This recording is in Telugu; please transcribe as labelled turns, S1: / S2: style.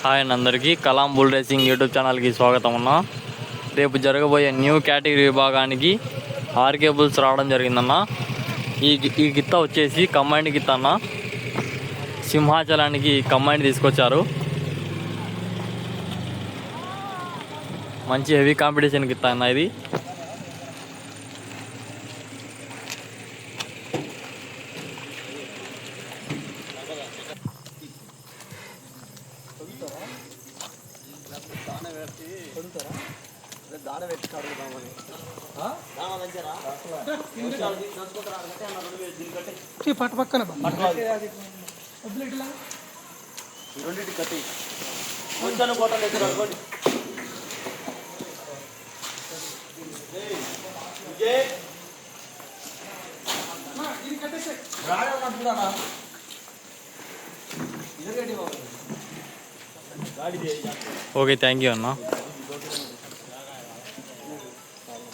S1: హాయ్ అందరికీ కలాం బుల్ రేసింగ్ యూట్యూబ్ ఛానల్కి స్వాగతం అన్న. రేపు జరగబోయే న్యూ కేటగిరీ విభాగానికి 6 కేబుల్స్ రావడం జరిగిందన్న. ఈ గిత్త వచ్చేసి కంబైండ్ గిత్త అన్న. సింహాచలానికి కంబైండ్ తీసుకొచ్చారు. మంచి హెవీ కాంపిటీషన్ గిత్త అన్న ఇది.
S2: పట్టు పక్కన
S1: ఓకే, థ్యాంక్ యూ అన్న.